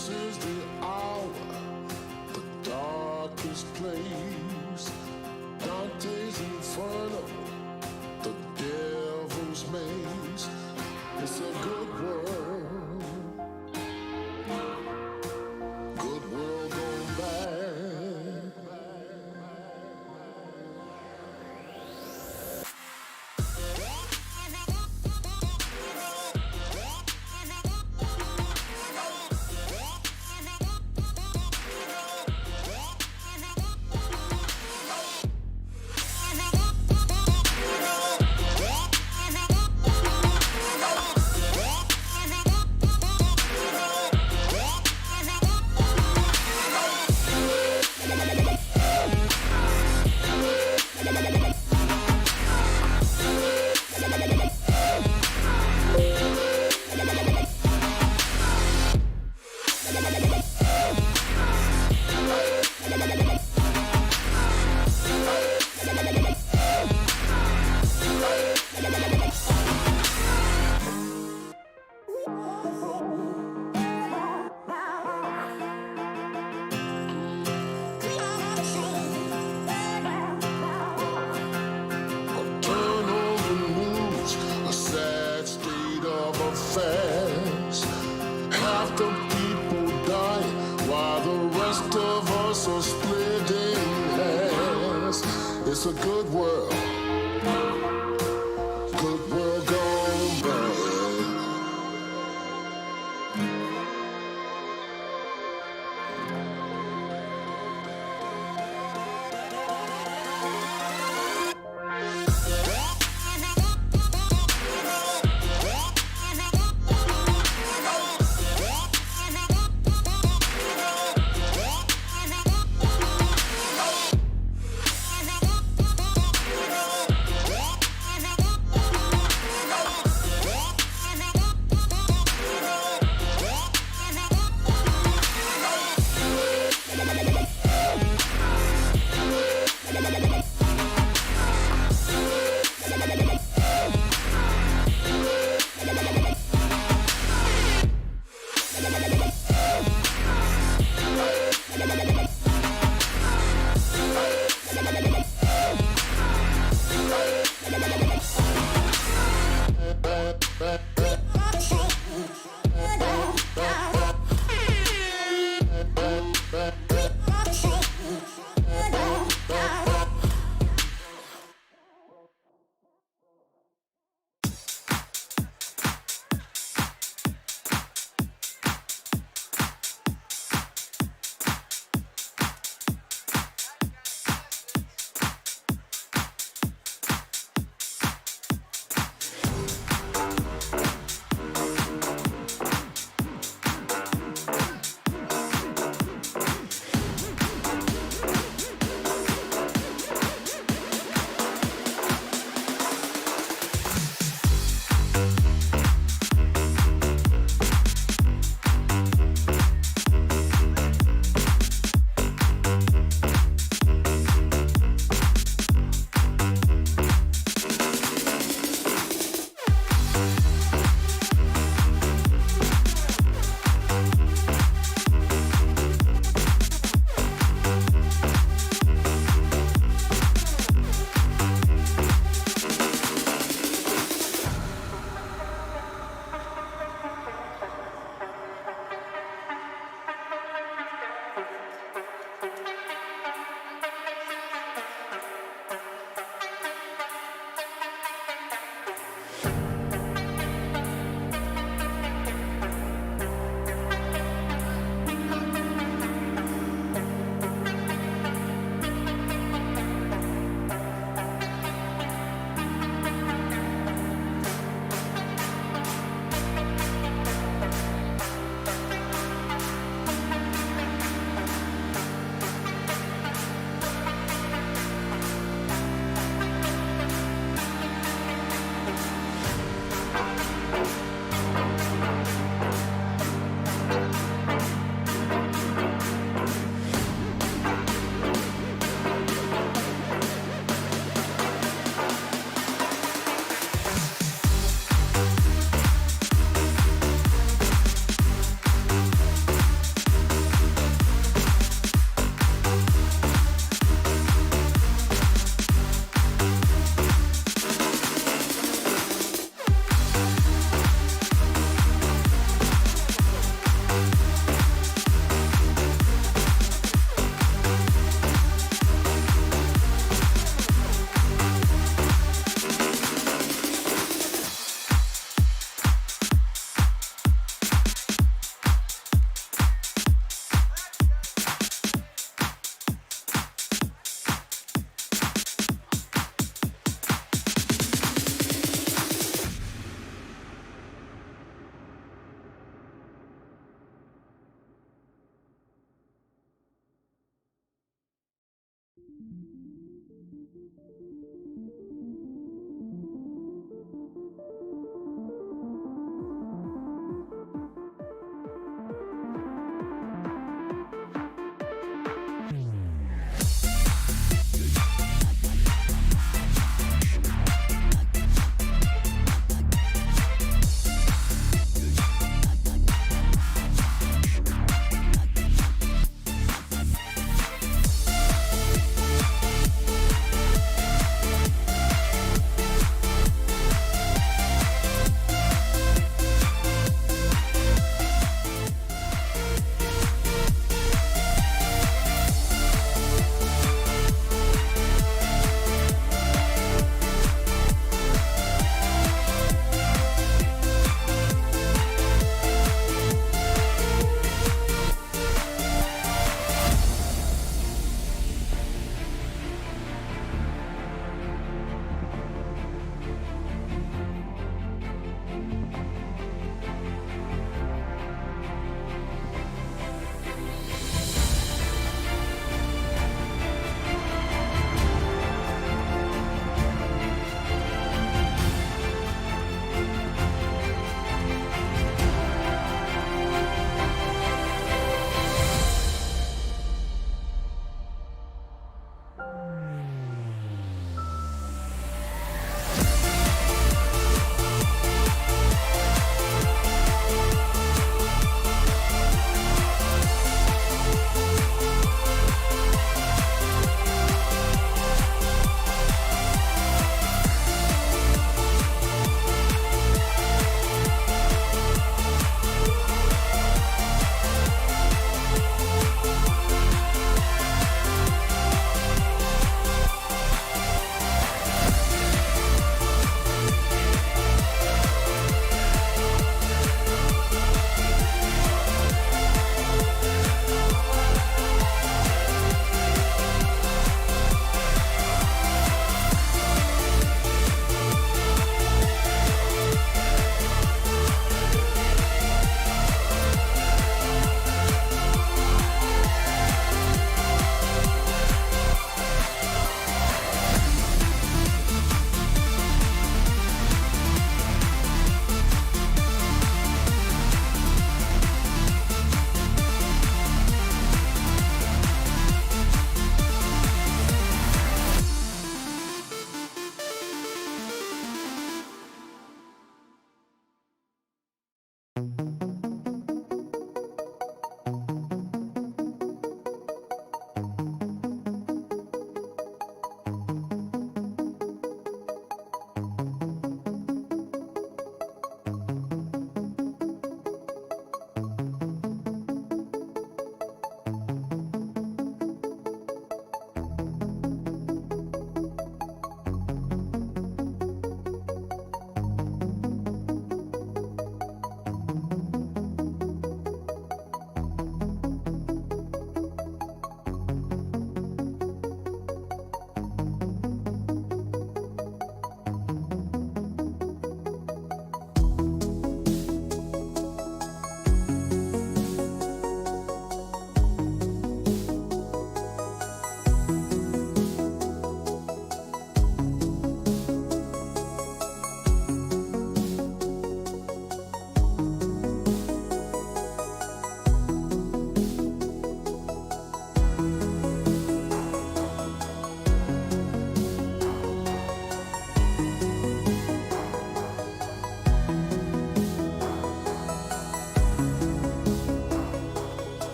This is the hour, the darkest place. Dante's Inferno, the devil's maze. It's a good world, good world gone bad. Fast. Half the people die while the rest of us are splitting hairs. It's a good world, good world gone bad.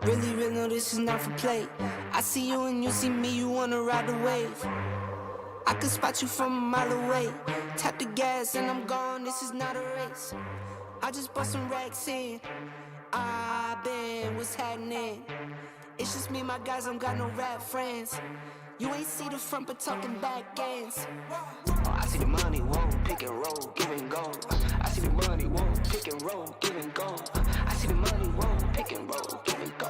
Really, really, no, this is not for play. I see you and you see me, you wanna ride the wave. I could spot you from a mile away. Tap the gas and I'm gone, this is not a race. I just bought some racks in. What's happening? It's just me and my guys, I don't got no rap friends. You ain't see the front but talking back ends. Oh, I see the money, whoa, pick and roll, give and go. I see the money, whoa, pick and roll, give and go. I see the money, whoa, pick and roll, give and go.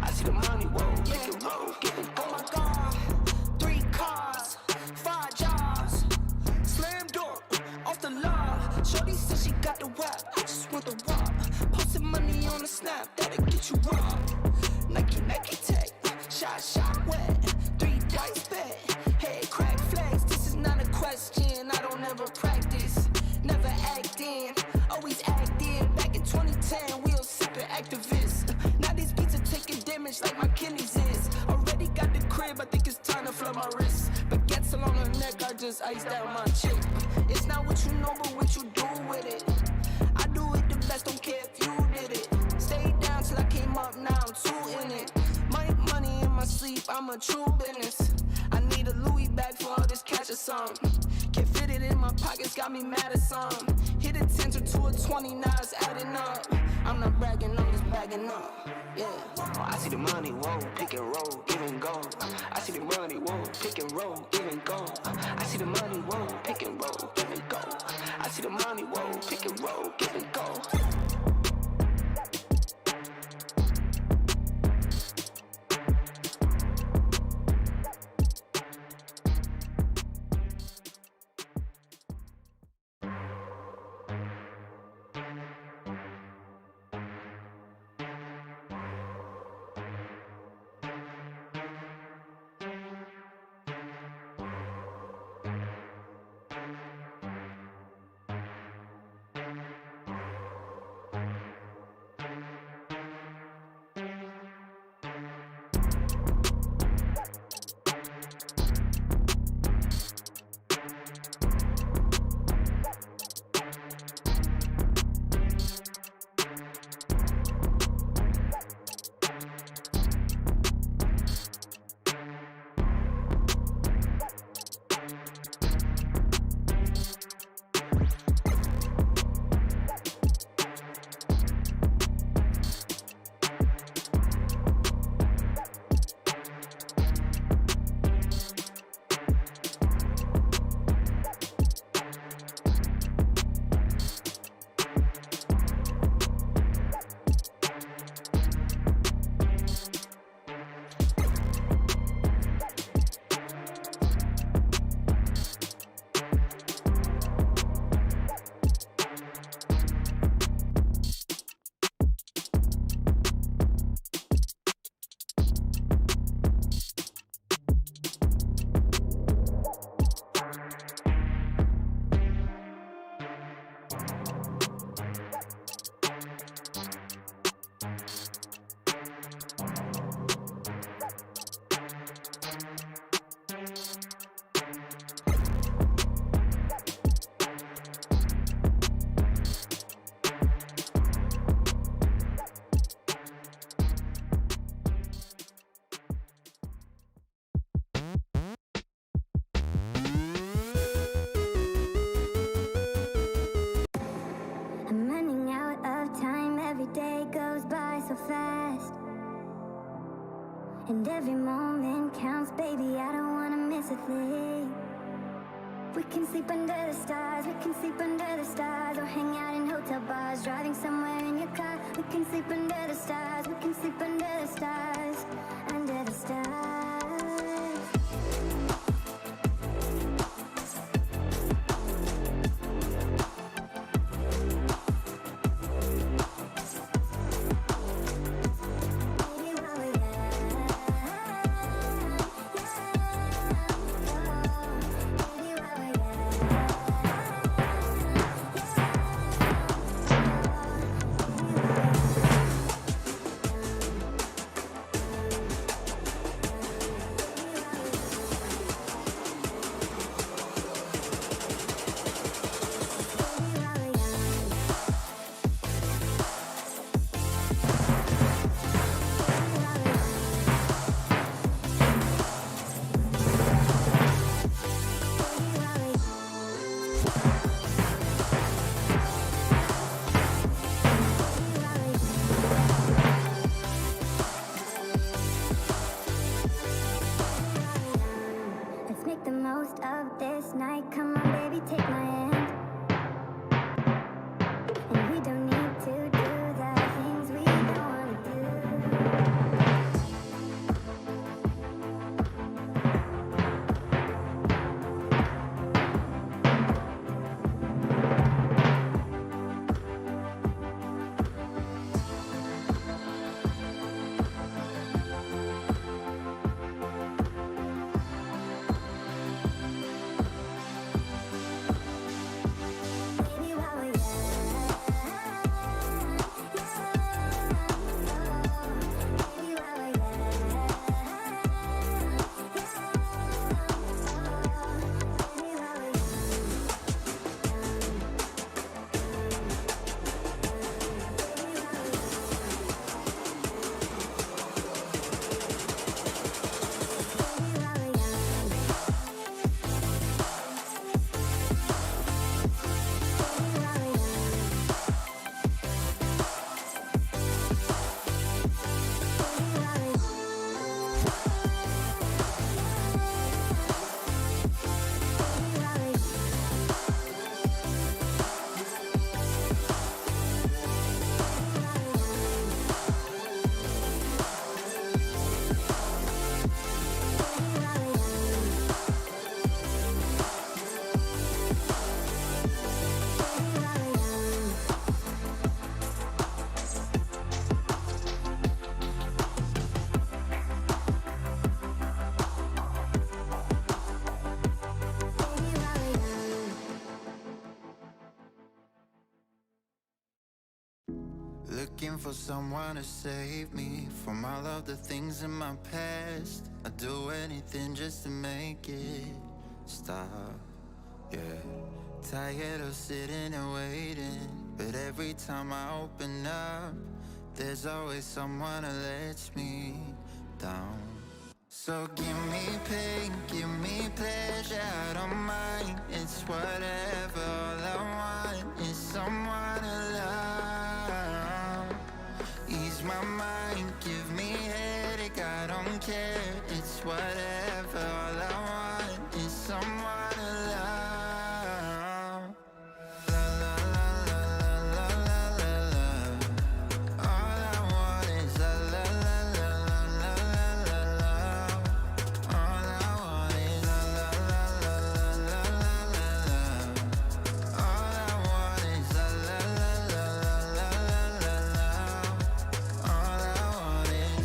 I see the money, whoa, pick and roll, give and go. Oh my God, 3 cars, 5 jobs, slam door, off the law. Shorty said she got the wap, I just want the wop. Posting money on the snap, that'll get you robbed. Nike tech, shot wet, 3 dice bet, head crack flags. This is not a question, I don't ever practice, never act in, always act in. Back in 2010, we all sipping activists. Now these beats are taking damage like my kidneys is. Already got the crib, I think it's time to flood my wrist. But gets along her neck, I just iced out my chick. It's not what you know, but what you do with it. I do it the best, don't care if you did it. Stayed down till I came up, now I'm 2 in it. Money in my sleep, I'm a true business. I need a Louis bag for all this cash or something. Can't fit it in my pockets, got me mad at some. Hit a 10 to a 20, now it's adding up. I'm not bragging, I'm just bagging up. Yeah. Oh, I see the money, whoa, pick and roll, give and go. I see the money, whoa, pick and roll, give and go. I see the money, whoa, pick and roll, give and go. I see the money, whoa, pick and roll, give and go. And every moment counts, baby, I don't wanna miss a thing. We can sleep under the stars, we can sleep under the stars, or hang out in hotel bars, driving somewhere in your car. We can sleep under the stars, we can sleep under the stars, under the stars. Looking for someone to save me from all of the things in my past. I'd do anything just to make it stop, yeah. Tired of sitting and waiting, but every time I open up, there's always someone that lets me down. So give me pain, give me pleasure, I don't mind. It's whatever, all I want is someone to love. Ease my mind, give me headache, I don't care. It's whatever, all I want is someone to love. La la la la la la la la. All I want is la la la la la la la la. All I want is la la la la la la la la. All I want is la la la la la la la. All I want is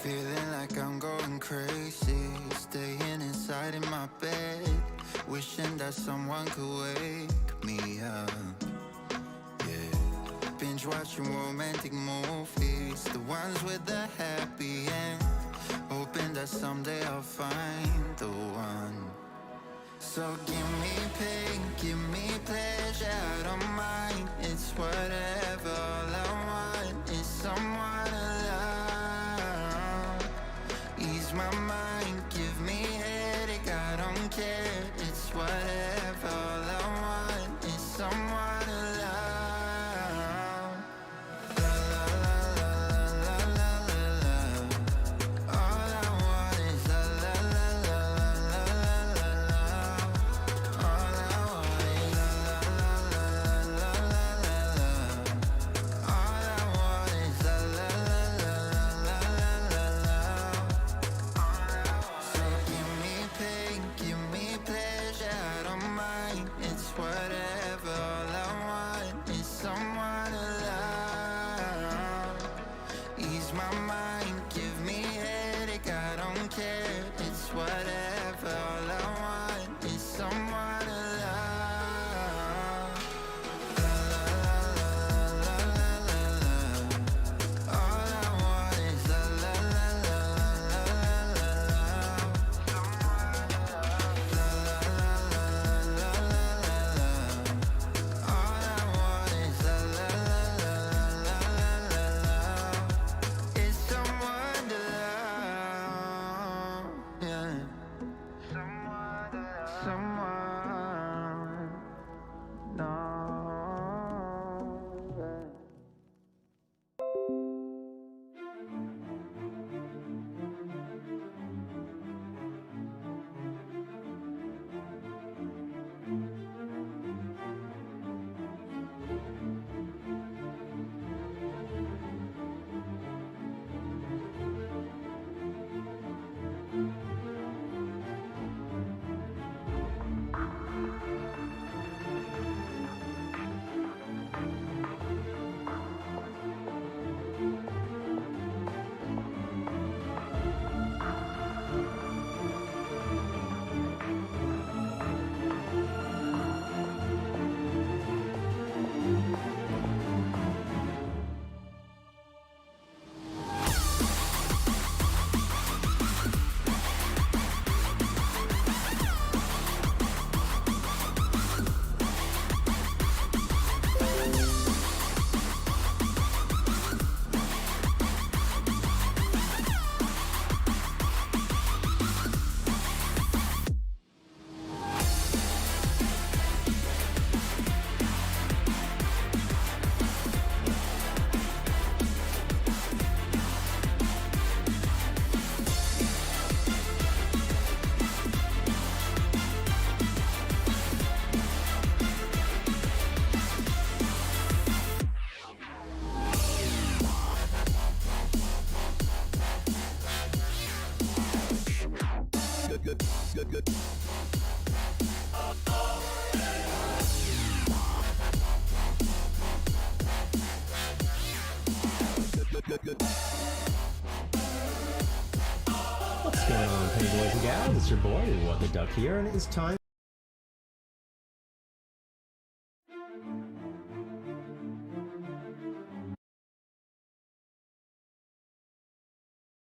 feeling like I'm going crazy, staying inside in my bed, wishing that someone could wake me up. Yeah, binge watching romantic movies, the ones with the happy end, hoping that someday I'll find the one. So give me pain, give me pleasure, I don't mind. It's whatever, all I want is someone to love. Ease my mind, give me headache, I don't care. It's whatever, all I want is someone to love. La la la la la la la la. All I want is la la la la la la la la. All I want is la la la la la la la la. All I want is la la la la la la la la. So give me pain, give me pleasure, I don't mind. It's whatever, all I want is someone to love. Ease my mind, give me headache, I don't care. It's whatever, all I want is someone to love. La la la la la la la. All I want is la la la la la la la la. La la la la la la la la. All I want is la la la la la la la la. It's someone to love, yeah. Someone, no. What's going on, Penny Boys and Gals? It's your boy, What the Duck here, and it's time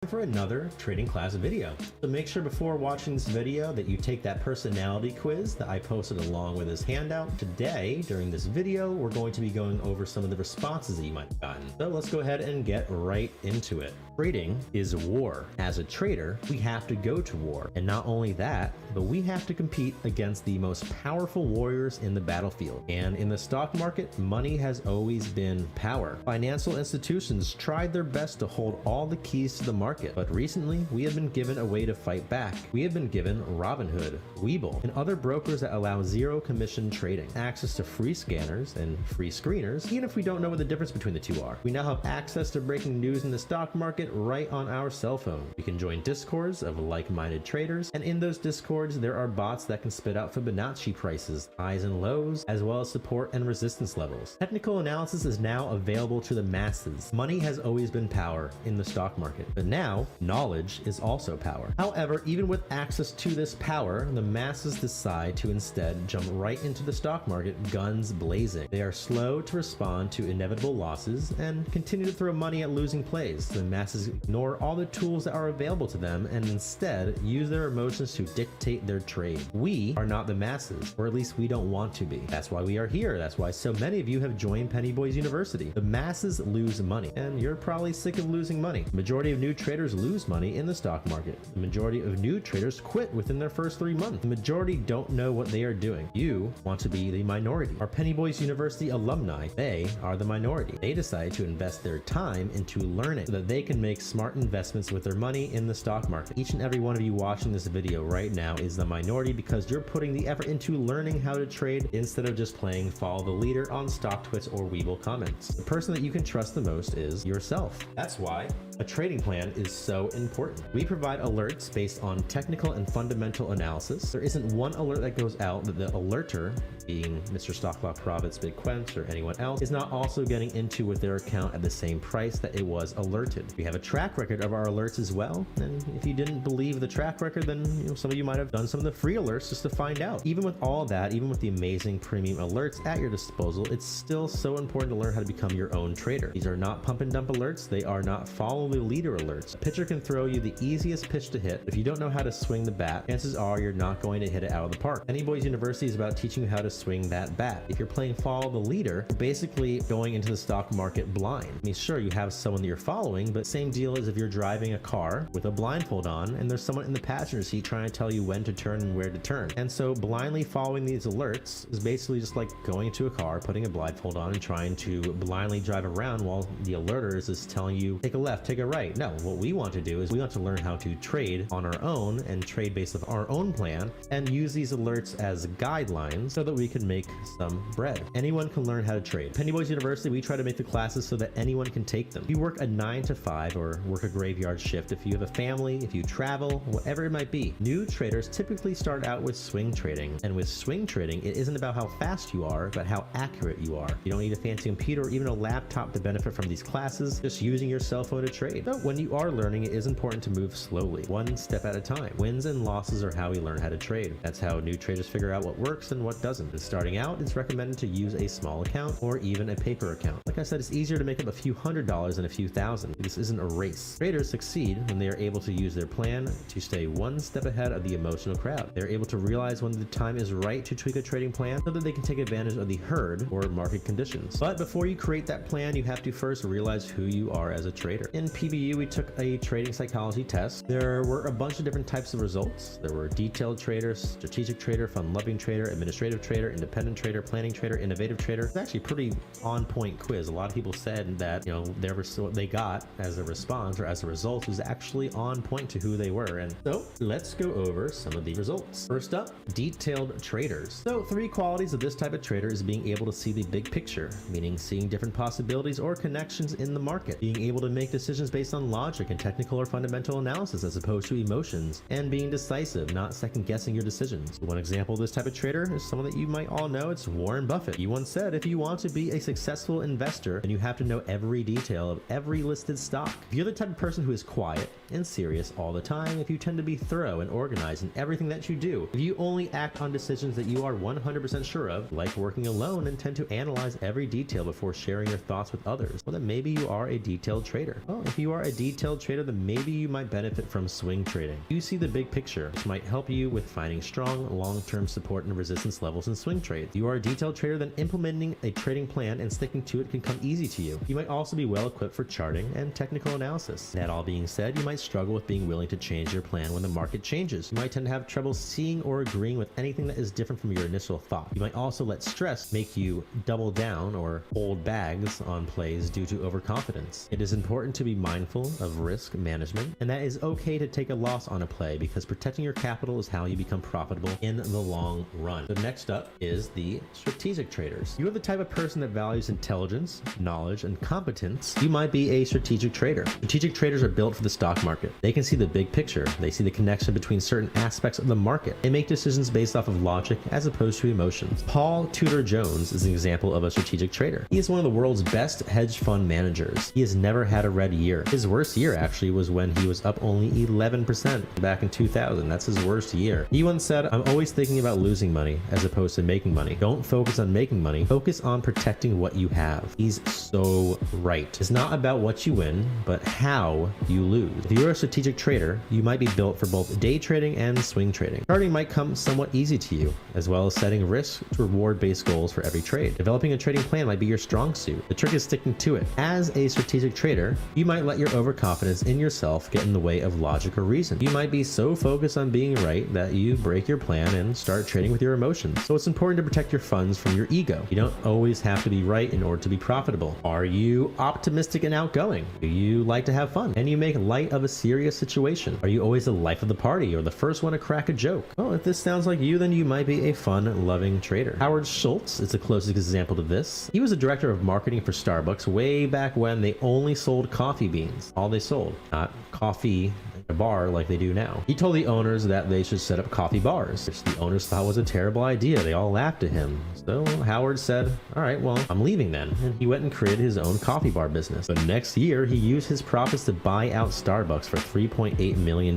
for another trading class video. So make sure before watching this video that you take that personality quiz that I posted along with this handout. Today, during this video, we're going to be going over some of the responses that you might have gotten. So let's go ahead and get right into it. Trading is war. As a trader, we have to go to war. And not only that, but we have to compete against the most powerful warriors in the battlefield. And in the stock market, money has always been power. Financial institutions tried their best to hold all the keys to the market, but recently we have been given a way to fight back. We have been given Robinhood, Webull, and other brokers that allow zero commission trading, access to free scanners and free screeners, even if we don't know what the difference between the two are. We now have access to breaking news in the stock market right on our cell phone. We can join discords of like-minded traders, and in those discords there are bots that can spit out Fibonacci prices, highs and lows, as well as support and resistance levels. Technical analysis is now available to the masses. Money has always been power in the stock market, but now knowledge is also power. However, even with access to this power, the masses decide to instead jump right into the stock market guns blazing. They are slow to respond to inevitable losses and continue to throw money at losing plays. The masses ignore all the tools that are available to them and instead use their emotions to dictate their trade. We are not the masses, or at least we don't want to be. That's why we are here. That's why so many of you have joined PennyBois University. The masses lose money, and you're probably sick of losing money. The majority of new traders lose money in the stock market. The majority of new traders quit within their first 3 months. The majority don't know what they are doing. You want to be the minority. Our PennyBois University alumni, they are the minority. They decide to invest their time into learning so that they can make smart investments with their money in the stock market. Each and every one of you watching this video right now is the minority because you're putting the effort into learning how to trade instead of just playing follow the leader on StockTwits or Webull comments. The person that you can trust the most is yourself. That's why a trading plan is so important. We provide alerts based on technical and fundamental analysis. There isn't one alert that goes out that the alerter, being Mr. Stocklock Profits, Big Quench, or anyone else, is not also getting into with their account at the same price that it was alerted. We have a track record of our alerts as well, and if you didn't believe the track record, then some of you might have done some of the free alerts just to find out. Even with all that, even with the amazing premium alerts at your disposal, it's still so important to learn how to become your own trader. These are not pump and dump alerts. They are not follow the leader alerts. A pitcher can throw you the easiest pitch to hit. If you don't know how to swing the bat, chances are you're not going to hit it out of the park. PennyBois University is about teaching you how to swing that bat. If you're playing follow the leader, you're basically going into the stock market blind. I mean, sure, you have someone that you're following, but same deal as if you're driving a car with a blindfold on and there's someone in the passenger seat trying to tell you when to turn and where to turn. And so blindly following these alerts is basically just like going into a car, putting a blindfold on and trying to blindly drive around while the alerters is telling you take a left, take a right. No, what we want to do is we want to learn how to trade on our own and trade based on our own plan and use these alerts as guidelines so that we can make some bread. Anyone can learn how to trade. PennyBois University, we try to make the classes so that anyone can take them. If you work a 9 to 5 or work a graveyard shift, if you have a family, if you travel, whatever it might be, new traders typically start out with swing trading. And with swing trading, it isn't about how fast you are, but how accurate you are. You don't need a fancy computer or even a laptop to benefit from these classes, just using your cell phone to trade. So when you are learning, it is important to move slowly, one step at a time. Wins and losses are how we learn how to trade. That's how new traders figure out what works and what doesn't. And starting out, it's recommended to use a small account or even a paper account. Like I said, it's easier to make up a few $100s than a few thousand. This isn't a race. Traders succeed when they are able to use their plan to stay one step ahead of the emotional crowd. They're able to realize when the time is right to tweak a trading plan so that they can take advantage of the herd or market conditions. But before you create that plan, you have to first realize who you are as a trader. In PBU, we took a trading psychology test. There were a bunch of different types of results. There were detailed trader, strategic trader, fun-loving trader, administrative trader, independent trader, planning trader, innovative trader. It's actually a pretty on-point quiz. A lot of people said that, what they got as a response or as a result was actually on point to who they were. And so let's go over some of the results. First up, detailed traders. So 3 qualities of this type of trader is being able to see the big picture, meaning seeing different possibilities or connections in the market, being able to make decisions based on logic and technical or fundamental analysis as opposed to emotions, and being decisive, not second guessing your decisions. One example of this type of trader is someone that you might all know. It's Warren Buffett. He once said, if you want to be a successful investor, then you have to know every detail of every listed stock. If you're the type of person who is quiet and serious all the time, if you tend to be thorough and organized in everything that you do, if you only act on decisions that you are 100% sure of, like working alone and tend to analyze every detail before sharing your thoughts with others, well then maybe you are a detailed trader. Well, if you are a detailed detailed trader, then maybe you might benefit from swing trading. You see the big picture, which might help you with finding strong, long-term support and resistance levels in swing trades. If you are a detailed trader, then implementing a trading plan and sticking to it can come easy to you. You might also be well equipped for charting and technical analysis. That all being said, you might struggle with being willing to change your plan when the market changes. You might tend to have trouble seeing or agreeing with anything that is different from your initial thought. You might also let stress make you double down or hold bags on plays due to overconfidence. It is important to be mindful of risk management, and that is okay to take a loss on a play because protecting your capital is how you become profitable in the long run. So next up is the strategic traders. You are the type of person that values intelligence, knowledge, and competence. You might be a strategic trader. Strategic traders are built for the stock market. They can see the big picture. They see the connection between certain aspects of the market. They make decisions based off of logic as opposed to emotions. Paul Tudor Jones is an example of a strategic trader. He is one of the world's best hedge fund managers. He has never had a red year. His worst year actually was when he was up only 11% back in 2000. That's his worst year. He once said, "I'm always thinking about losing money as opposed to making money. Don't focus on making money. Focus on protecting what you have." He's so right. It's not about what you win, but how you lose. If you're a strategic trader, you might be built for both day trading and swing trading. Charting might come somewhat easy to you, as well as setting risk to reward-based goals for every trade. Developing a trading plan might be your strong suit. The trick is sticking to it. As a strategic trader, you might let your overconfidence in yourself get in the way of logic or reason. You might be so focused on being right that you break your plan and start trading with your emotions. So it's important to protect your funds from your ego. You don't always have to be right in order to be profitable. Are you optimistic and outgoing? Do you like to have fun? And you make light of a serious situation? Are you always the life of the party or the first one to crack a joke? Well, if this sounds like you, then you might be a fun-loving trader. Howard Schultz is the closest example to this. He was a director of marketing for Starbucks way back when they only sold coffee beans. All they sold, not coffee a bar like they do now. He told the owners that they should set up coffee bars, which the owners thought was a terrible idea. They all laughed at him. So Howard said, "All right, well, I'm leaving then." And he went and created his own coffee bar business. But next year, he used his profits to buy out Starbucks for $3.8 million.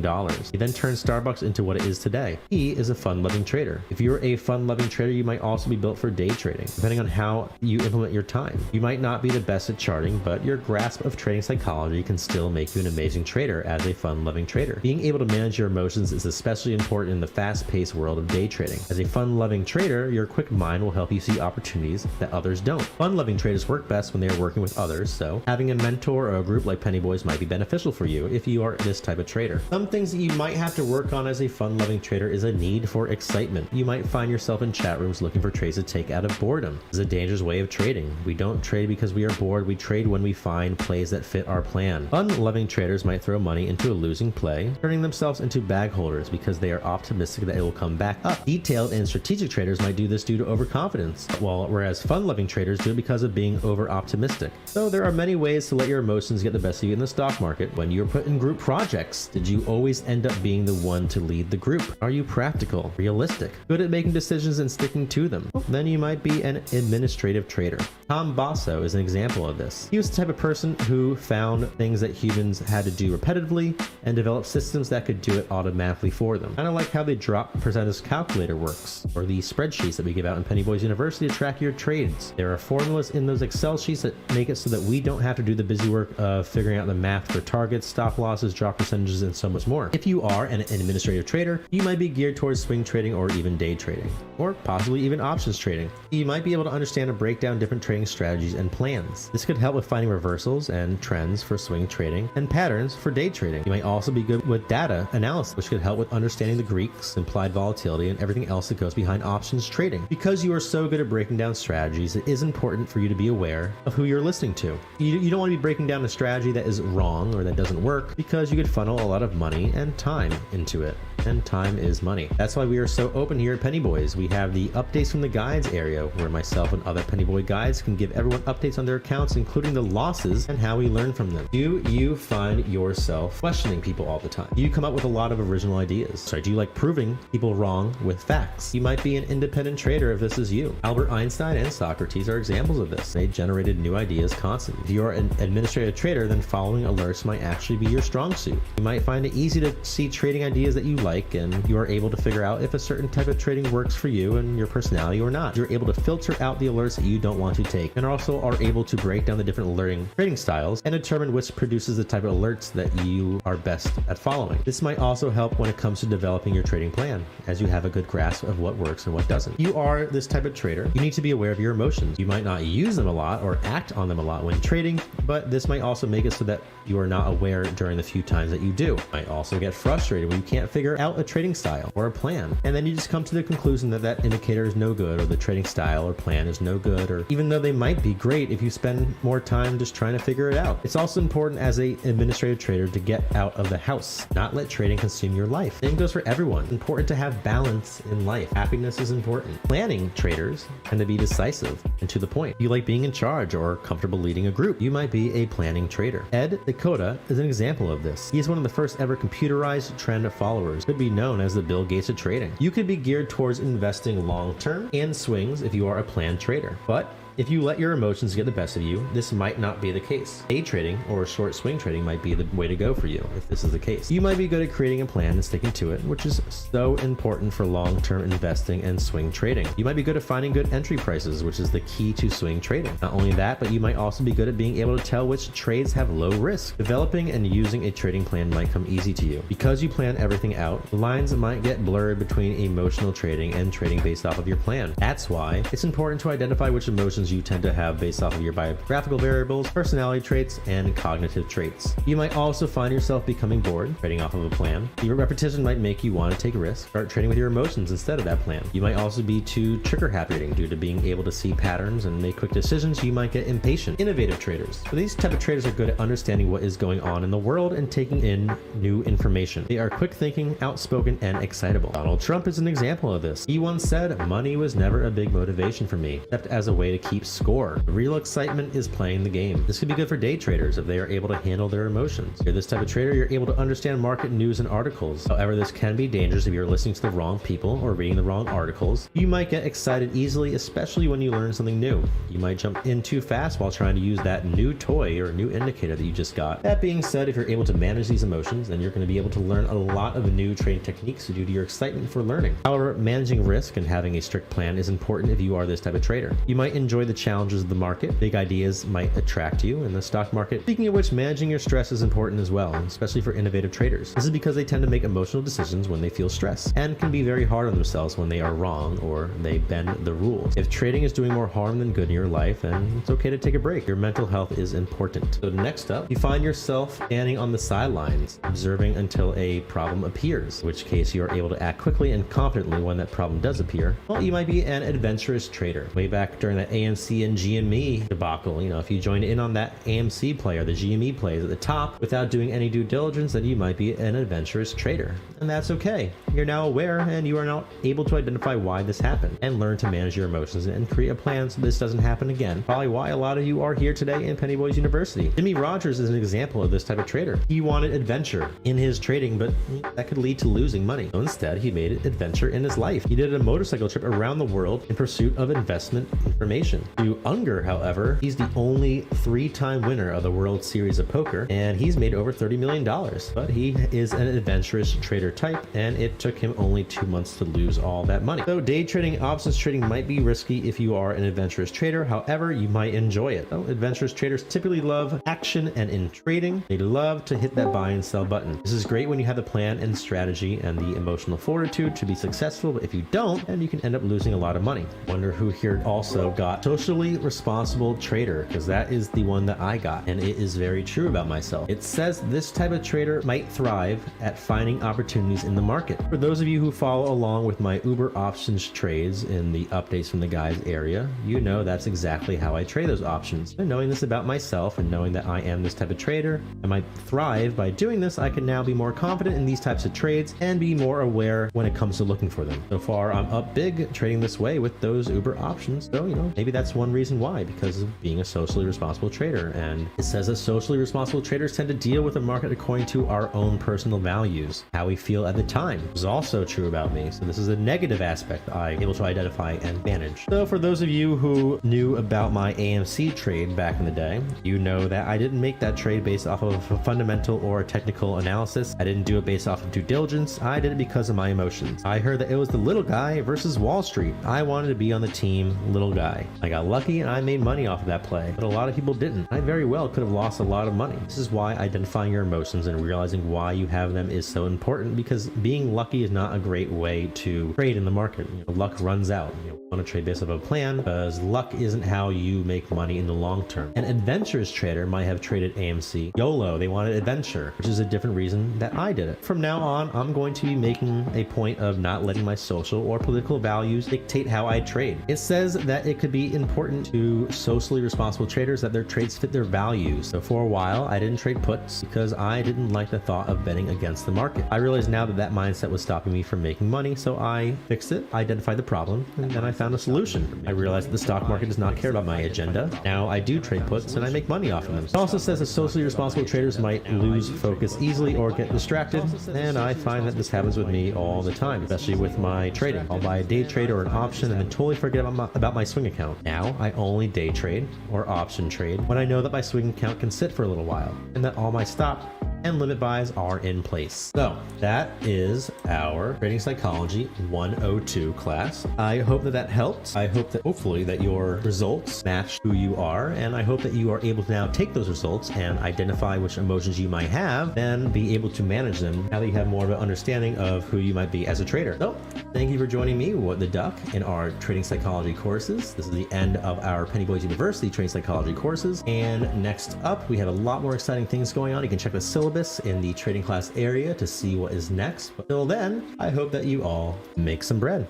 He then turned Starbucks into what it is today. He is a fun-loving trader. If you're a fun-loving trader, you might also be built for day trading, depending on how you implement your time. You might not be the best at charting, but your grasp of trading psychology can still make you an amazing trader as a fun-loving trader. Being able to manage your emotions is especially important in the fast-paced world of day trading. As a fun-loving trader, your quick mind will help you see opportunities that others don't. Fun-loving traders work best when they are working with others, so having a mentor or a group like PennyBois might be beneficial for you if you are this type of trader. Some things that you might have to work on as a fun-loving trader is a need for excitement. You might find yourself in chat rooms looking for trades to take out of boredom. This is a dangerous way of trading. We don't trade because we are bored. We trade when we find plays that fit our plan. Fun-loving traders might throw money into a losing play, turning themselves into bag holders because they are optimistic that it will come back up. Detailed and strategic traders might do this due to overconfidence, whereas fun-loving traders do it because of being over-optimistic. So there are many ways to let your emotions get the best of you in the stock market. When you're put in group projects, did you always end up being the one to lead the group? Are you practical, realistic, good at making decisions and sticking to them? Well, then you might be an administrative trader. Tom Basso is an example of this. He was the type of person who found things that humans had to do repetitively and developed systems that could do it automatically for them. Kind of like how the drop percentage calculator works, or the spreadsheets that we give out in PennyBois University to track your trades. There are formulas in those Excel sheets that make it so that we don't have to do the busy work of figuring out the math for targets, stop losses, drop percentages, and so much more. If you are an administrative trader, you might be geared towards swing trading or even day trading, or possibly even options trading. You might be able to understand and break down different trading strategies and plans. This could help with finding reversals and trends for swing trading and patterns for day trading. You might also be good with data analysis, which could help with understanding the Greeks, implied volatility, and everything else that goes behind options trading. Because you are so good at breaking down strategies, it is important for you to be aware of who you're listening to. You don't want to be breaking down a strategy that is wrong or that doesn't work, because you could funnel a lot of money and time into it. And time is money. That's why we are so open here at PennyBois. We have the updates from the guides area, where myself and other PennyBois guides can give everyone updates on their accounts, including the losses and how we learn from them. Do you find yourself questioning people all the time? Do you come up with a lot of original ideas? Sorry, do you like proving people wrong with facts? You might be an independent trader if this is you. Albert Einstein and Socrates are examples of this. They generated new ideas constantly. If you're an administrative trader, then following alerts might actually be your strong suit. You might find it easy to see trading ideas that you like like, and you are able to figure out if a certain type of trading works for you and your personality or not. You're able to filter out the alerts that you don't want to take, and also are able to break down the different trading styles and determine which produces the type of alerts that you are best at following. This might also help when it comes to developing your trading plan, as you have a good grasp of what works and what doesn't. You are this type of trader. You need to be aware of your emotions. You might not use them a lot or act on them a lot when trading, but this might also make it so that you are not aware during the few times that you do. You might also get frustrated when you can't figure out a trading style or a plan, and then you just come to the conclusion that that indicator is no good, or the trading style or plan is no good, or even though they might be great if you spend more time just trying to figure it out. It's also important as an administrative trader to get out of the house, not let trading consume your life. Same goes for everyone. It's important to have balance in life. Happiness is important. Planning traders tend to be decisive and to the point. If you like being in charge or comfortable leading a group, you might be a planning trader. Ed Dakota is an example of this. He is one of the first ever computerized trend followers, could be known as the Bill Gates of trading. You could be geared towards investing long-term and swings if you are a planned trader, but if you let your emotions get the best of you, this might not be the case. Day trading or short swing trading might be the way to go for you if this is the case. You might be good at creating a plan and sticking to it, which is so important for long-term investing and swing trading. You might be good at finding good entry prices, which is the key to swing trading. Not only that, but you might also be good at being able to tell which trades have low risk. Developing and using a trading plan might come easy to you. Because you plan everything out, the lines might get blurred between emotional trading and trading based off of your plan. That's why it's important to identify which emotions you tend to have based off of your biographical variables, personality traits, and cognitive traits. You might also find yourself becoming bored trading off of a plan. Your repetition might make you want to take a risk, start trading with your emotions instead of that plan. You might also be too trigger happy trading due to being able to see patterns and make quick decisions. You might get impatient. Innovative traders. So these type of traders are good at understanding what is going on in the world and taking in new information. They are quick thinking, outspoken, and excitable. Donald Trump is an example of this. He once said, "Money was never a big motivation for me, except as a way to keep score. The real excitement is playing the game." This could be good for day traders if they are able to handle their emotions. If you're this type of trader, you're able to understand market news and articles. However, this can be dangerous if you're listening to the wrong people or reading the wrong articles. You might get excited easily, especially when you learn something new. You might jump in too fast while trying to use that new toy or new indicator that you just got. That being said, if you're able to manage these emotions, then you're going to be able to learn a lot of new trading techniques due to your excitement for learning. However, managing risk and having a strict plan is important if you are this type of trader. You might enjoy the challenges of the market. Big ideas might attract you in the stock market. Speaking of which, managing your stress is important as well, especially for innovative traders. This is because they tend to make emotional decisions when they feel stress and can be very hard on themselves when they are wrong or they bend the rules. If trading is doing more harm than good in your life, then it's okay to take a break. Your mental health is important. So next up, you find yourself standing on the sidelines, observing until a problem appears, in which case you are able to act quickly and confidently when that problem does appear. Well, you might be an adventurous trader. Way back during that AMC and GME debacle, if you joined in on that AMC play or the GME plays at the top without doing any due diligence, then you might be an adventurous trader. And that's okay. You're now aware and you are now able to identify why this happened and learn to manage your emotions and create a plan so this doesn't happen again. Probably why a lot of you are here today in PennyBois University. Jimmy Rogers is an example of this type of trader. He wanted adventure in his trading, but that could lead to losing money. So instead, he made it adventure in his life. He did a motorcycle trip around the world in pursuit of investment information. To Unger, however, he's the only 3-time winner of the World Series of Poker, and he's made over $30 million. But he is an adventurous trader type, and it took him only 2 months to lose all that money. So day trading, options trading might be risky if you are an adventurous trader. However, you might enjoy it. So adventurous traders typically love action, and in trading, they love to hit that buy and sell button. This is great when you have the plan and strategy and the emotional fortitude to be successful, but if you don't, then you can end up losing a lot of money. Wonder who here also got socially responsible trader, because that is the one that I got, and it is very true about myself. It says this type of trader might thrive at finding opportunities in the market. For those of you who follow along with my Uber options trades in the updates from the guys area, you know that's exactly how I trade those options. And knowing this about myself and knowing that I am this type of trader, I might thrive by doing this. I can now be more confident in these types of trades and be more aware when it comes to looking for them. So far, I'm up big trading this way with those Uber options. So, maybe that's one reason why, because of being a socially responsible trader. And it says that socially responsible traders tend to deal with the market according to our own personal values, how we feel at the time. This is also true about me. So this is a negative aspect I'm able to identify and manage. So for those of you who knew about my AMC trade back in the day, you know that I didn't make that trade based off of a fundamental or a technical analysis. I didn't do it based off of due diligence. I did it because of my emotions. I heard that it was the little guy versus Wall Street. I wanted to be on the team little guy. I got lucky and I made money off of that play, but a lot of people didn't. I very well could have lost a lot of money. This is why identifying your emotions and realizing why you have them is so important, because being lucky is not a great way to trade in the market. Luck runs out. You want to trade based off of a plan, because luck isn't how you make money in the long term. An adventurous trader might have traded AMC. YOLO, they wanted adventure, which is a different reason that I did it. From now on, I'm going to be making a point of not letting my social or political values dictate how I trade. It says that it could be important to socially responsible traders that their trades fit their values. So for a while, I didn't trade puts because I didn't like the thought of betting against the market. I realized now that that mindset was stopping me from making money, so I fixed it, identified the problem, and then I found a solution. I realized that the stock market does not care about my agenda. Now I do trade puts and I make money off of them. It also says that socially responsible traders might lose focus easily or get distracted, and I find that this happens with me all the time, especially with my trading. I'll buy a day trade or an option and then totally forget about my swing account. Now I only day trade or option trade when I know that my swing account can sit for a little while and that all my stop and limit buys are in place. So that is our Trading Psychology 102 class. I hope that that helped. I hope that hopefully that your results match who you are, and I hope that you are able to now take those results and identify which emotions you might have and be able to manage them now that you have more of an understanding of who you might be as a trader. So thank you for joining me, What the Duck, in our Trading Psychology courses. This is the end of our PennyBois University Trading Psychology courses, and next up we have a lot more exciting things going on. You can check the syllabus in the trading class area to see what is next. But till then, I hope that you all make some bread.